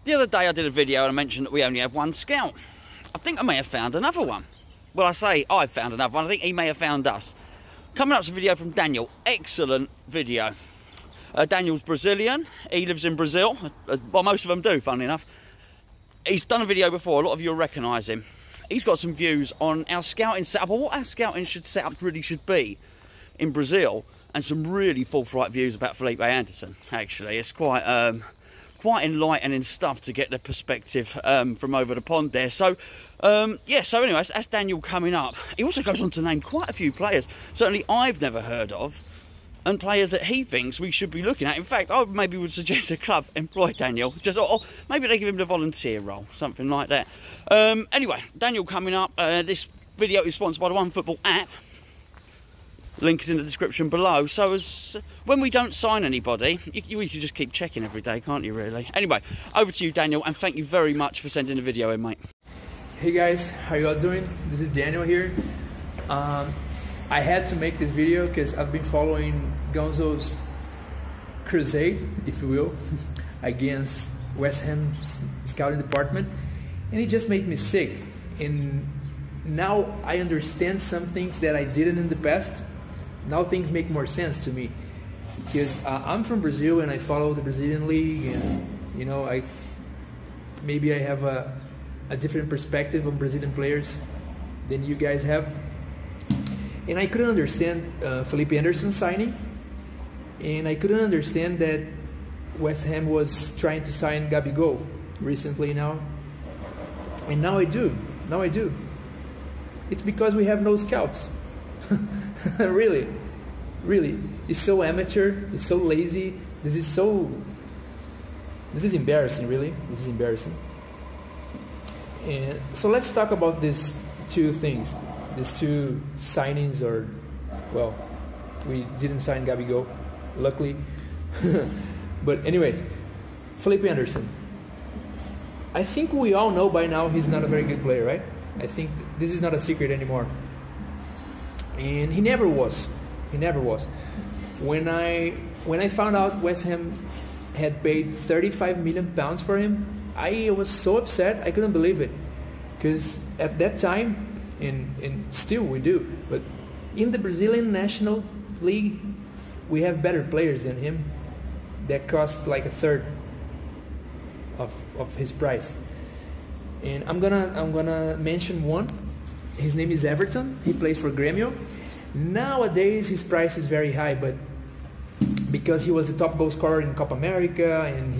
The other day I did a video and I mentioned that we only have one scout. I think I may have found another one. Well, I say I found another one. I think he may have found us. Coming up is a video from Daniel. Excellent video. Daniel's Brazilian. He lives in Brazil. Well, most of them do, funnily enough. He's done a video before. A lot of you will recognise him. He's got some views on our scouting setup, or what our scouting setup really should be in Brazil, and some really forthright views about Felipe Anderson. Actually, it's quite enlightening stuff to get the perspective from over the pond there. So yeah, so anyway, that's Daniel coming up. He also goes on to name quite a few players certainly I've never heard of, and players that he thinks we should be looking at. In fact, I maybe would suggest a club employ Daniel, or maybe they give him the volunteer role, something like that. Anyway, Daniel coming up. This video is sponsored by the OneFootball app. Link is in the description below. So as when we don't sign anybody, you can just keep checking every day, can't you, really? Anyway, over to you, Daniel, and thank you very much for sending the video in, mate. Hey guys, how you all doing? This is Daniel here. I had to make this video because I've been following Gonzo's crusade, if you will, against West Ham's scouting department, and it just made me sick. And now I understand some things that I didn't in the past. Now things make more sense to me, because I'm from Brazil and I follow the Brazilian league, and you know, maybe I have a different perspective on Brazilian players than you guys have. And I couldn't understand Felipe Anderson signing, and I couldn't understand that West Ham was trying to sign Gabigol recently now. And now I do. Now I do. It's because we have no scouts. Really. It's so amateur. It's so lazy. This is embarrassing, really. This is embarrassing. And so let's talk about these two things. These two signings, or, well, we didn't sign Gabigol, luckily. But anyways, Felipe Anderson. I think we all know by now he's not a very good player, right? I think this is not a secret anymore. And he never was. He never was. When I found out West Ham had paid £35 million for him, I was so upset I couldn't believe it. Because at that time, and still we do, but in the Brazilian National League, we have better players than him that cost like a third of his price. And I'm gonna mention one. His name is Everton. He plays for Grêmio. Nowadays his price is very high, but because he was the top goal scorer in Copa America, and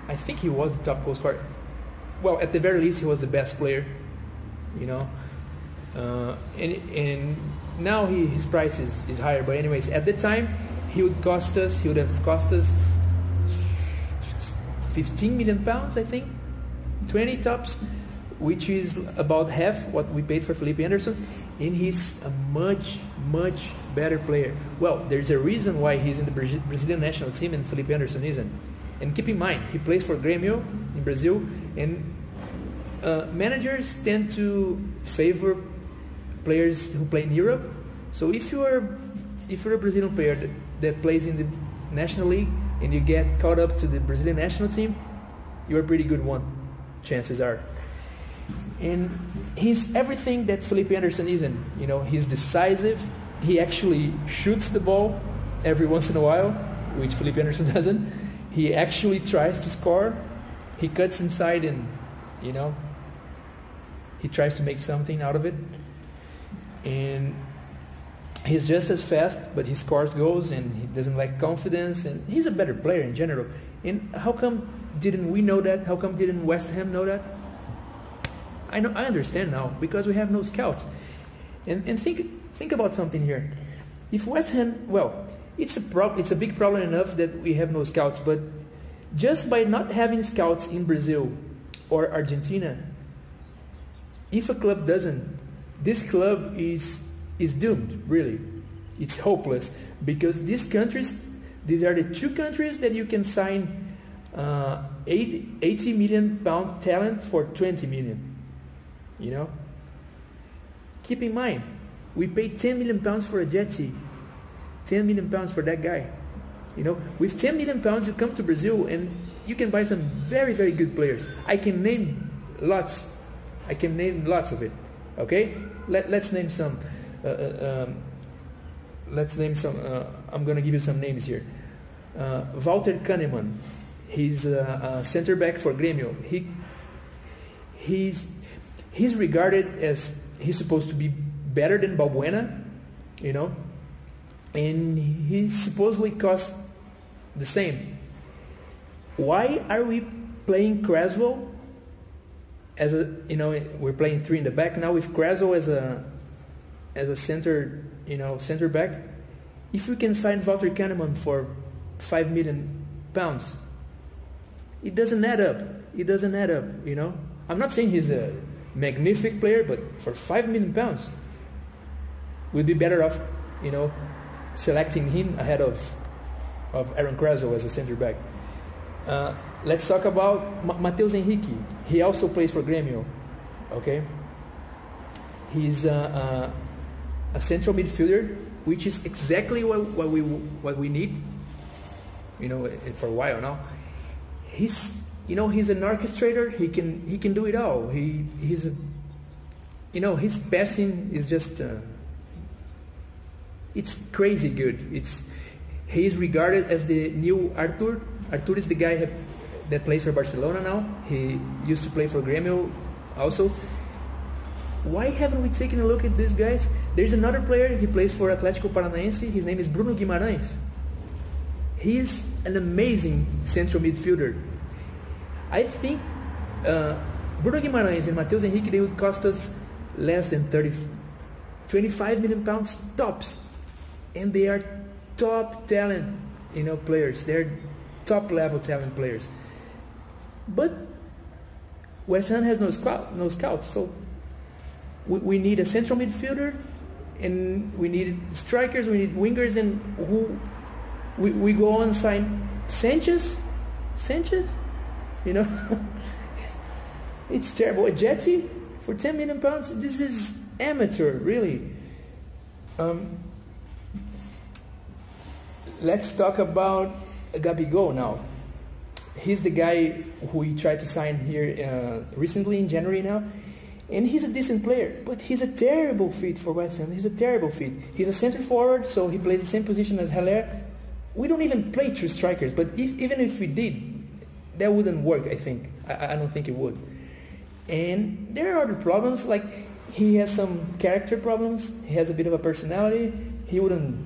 I think he was the top goal scorer. Well, at the very least, he was the best player, you know. And now his price is higher. But anyways, at the time, he would have cost us 15 million pounds, I think, 20 tops, which is about half what we paid for Felipe Anderson. And he's a much better player. Well, there's a reason why he's in the Brazilian national team and Felipe Anderson isn't. And keep in mind, he plays for Grêmio in Brazil, and managers tend to favor players who play in Europe. So if you're a Brazilian player that plays in the National League and you get caught up to the Brazilian national team, you're a pretty good one, chances are. And he's everything that Felipe Anderson isn't. You know, he's decisive. He actually shoots the ball every once in a while, which Felipe Anderson doesn't. He actually tries to score. He cuts inside, and you know, he tries to make something out of it. And he's just as fast, but he scores goals, and he doesn't lack confidence, and he's a better player in general. And how come didn't we know that? How come didn't West Ham know that? I understand now, because we have no scouts. And think about something here. If West Ham, well, it's a big problem enough that we have no scouts, but just by not having scouts in Brazil or Argentina, if a club doesn't, this club is doomed, really. It's hopeless, because these are the two countries that you can sign 80 million pound talent for 20 million. You know, keep in mind, we paid 10 million pounds for a Jetty, 10 million pounds for that guy. You know, with 10 million pounds, you come to Brazil and you can buy some very, very good players. I can name lots. I can name lots of it. Okay, let's name some. Let's name some. I'm gonna give you some names here. Walter Kahneman. He's a center back for Grêmio. He's regarded as, he's supposed to be better than Balbuena, you know, and he supposedly cost the same. Why are we playing Creswell as a, you know, we're playing 3 in the back now with Creswell as a center, you know, center back? If we can sign Walter Kahneman for £5 million, it doesn't add up. It doesn't add up, you know. I'm not saying he's a magnificent player, but for £5 million, we'd be better off, you know, selecting him ahead of Aaron Creswell as a center back. Let's talk about Matheus Henrique. He also plays for Grêmio. Okay, he's a central midfielder, which is exactly what we need. You know, for a while now. He's an orchestrator. He can do it all. He's a, you know, his passing is just it's crazy good. He's regarded as the new Arthur. Arthur is the guy that plays for Barcelona now. He used to play for Grêmio also. Why haven't we taken a look at these guys? There's another player. He plays for Atlético Paranaense. His name is Bruno Guimarães. He's an amazing central midfielder. I think Bruno Guimarães and Matheus Henrique, they would cost us less than 25 million pounds tops, and they are top talent, you know, players. They're top level talent players. But West Ham has no scouts, so we need a central midfielder, and we need strikers, we need wingers, and we go on and sign Sanchez, you know. It's terrible. A Jetty for £10 million. This is amateur, really. Let's talk about Gabigol now. He's the guy who we tried to sign here recently in January now, and he's a decent player, but he's a terrible fit for West Ham. He's a terrible fit. He's a center forward, so he plays the same position as Haller. We don't even play 2 strikers, but even if we did, that wouldn't work, I think. I don't think it would. And there are other problems, like he has some character problems. He has a bit of a personality. He wouldn't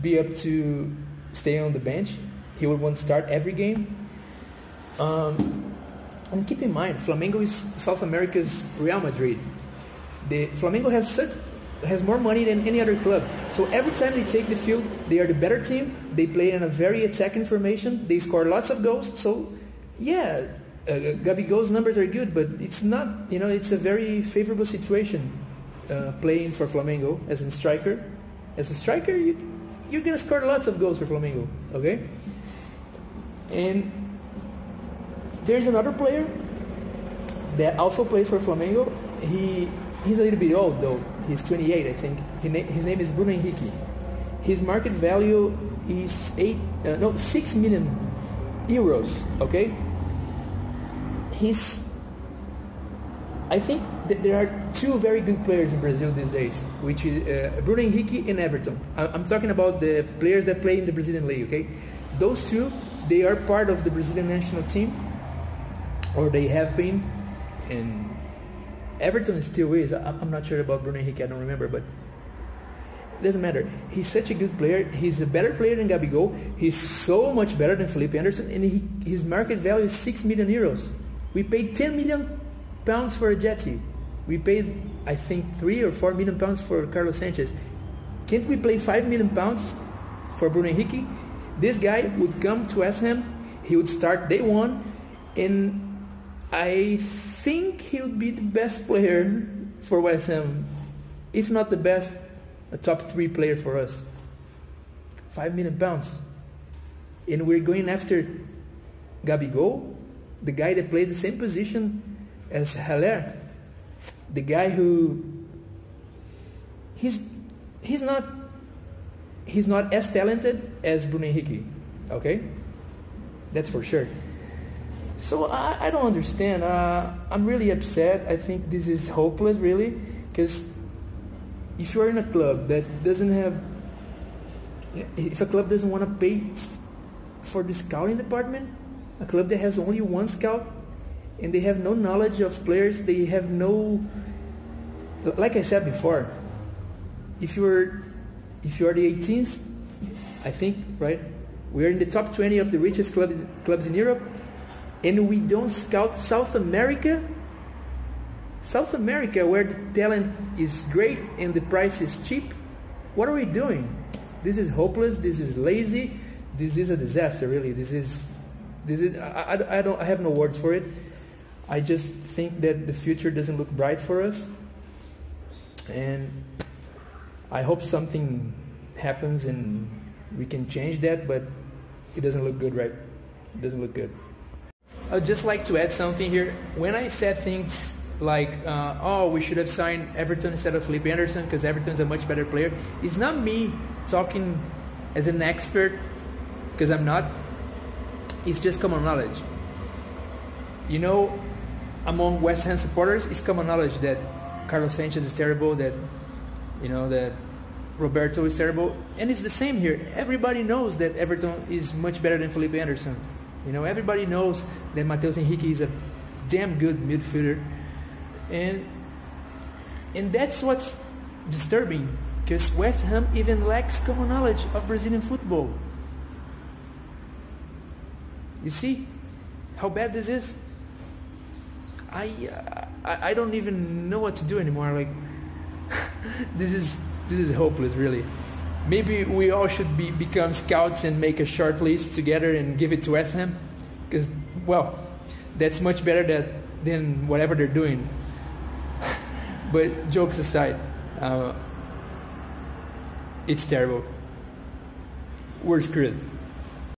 be up to stay on the bench. He would want to start every game. And keep in mind, Flamengo is South America's Real Madrid. Flamengo has more money than any other club. So every time they take the field, they are the better team. They play in a very attacking formation. They score lots of goals. So, yeah, Gabigol's numbers are good, but it's not, you know, it's a very favorable situation playing for Flamengo as a striker. As a striker, you're going to score lots of goals for Flamengo, okay? And there's another player that also plays for Flamengo. He's a little bit old though. He's 28, I think. His name is Bruno Henrique. His market value is 6 million euros. Okay. I think that there are 2 very good players in Brazil these days, which is Bruno Henrique and Everton. I'm talking about the players that play in the Brazilian league. Okay, those 2, they are part of the Brazilian national team, or they have been, and Everton still is. I'm not sure about Bruno Henrique, I don't remember, but it doesn't matter. He's such a good player. He's a better player than Gabigol. He's so much better than Felipe Anderson, and his market value is 6 million euros. We paid 10 million pounds for a Jetty. We paid, I think, 3 or 4 million pounds for Carlos Sanchez. Can't we pay 5 million pounds for Bruno Henrique? This guy would come to West Ham. He would start day 1, and I think he would be the best player for West Ham, if not the best, a top 3 player for us. 5 million pounds, and we're going after Gabigol, the guy that plays the same position as Haller, the guy who he's not as talented as Bruno Henrique, okay? That's for sure. So I don't understand. I'm really upset. I think this is hopeless, really, because if you're in a club that doesn't have, if a club doesn't want to pay for the scouting department, a club that has only one scout, and they have no knowledge of players, they have no, like I said before, if you're the 18th, I think, right, we're in the top 20 of the richest clubs in Europe, and we don't scout South America, where the talent is great and the price is cheap. What are we doing? This is hopeless. This is lazy. This is a disaster, really. This is I have no words for it. I just think that the future doesn't look bright for us, and I hope something happens and we can change that, but it doesn't look good, right? It doesn't look good. I'd just like to add something here. When I said things like, oh, we should have signed Everton instead of Felipe Anderson because Everton's a much better player, it's not me talking as an expert, because I'm not. It's just common knowledge. You know, among West Ham supporters, it's common knowledge that Carlos Sanchez is terrible, that, you know, that Roberto is terrible, and it's the same here. Everybody knows that Everton is much better than Felipe Anderson. You know, everybody knows that Matheus Henrique is a damn good midfielder, and that's what's disturbing, because West Ham even lacks common knowledge of Brazilian football. You see how bad this is? I don't even know what to do anymore. Like, this is hopeless, really. Maybe we all should become scouts and make a short list together and give it to West Ham, because, well, that's much better than whatever they're doing. But jokes aside, it's terrible. We're screwed.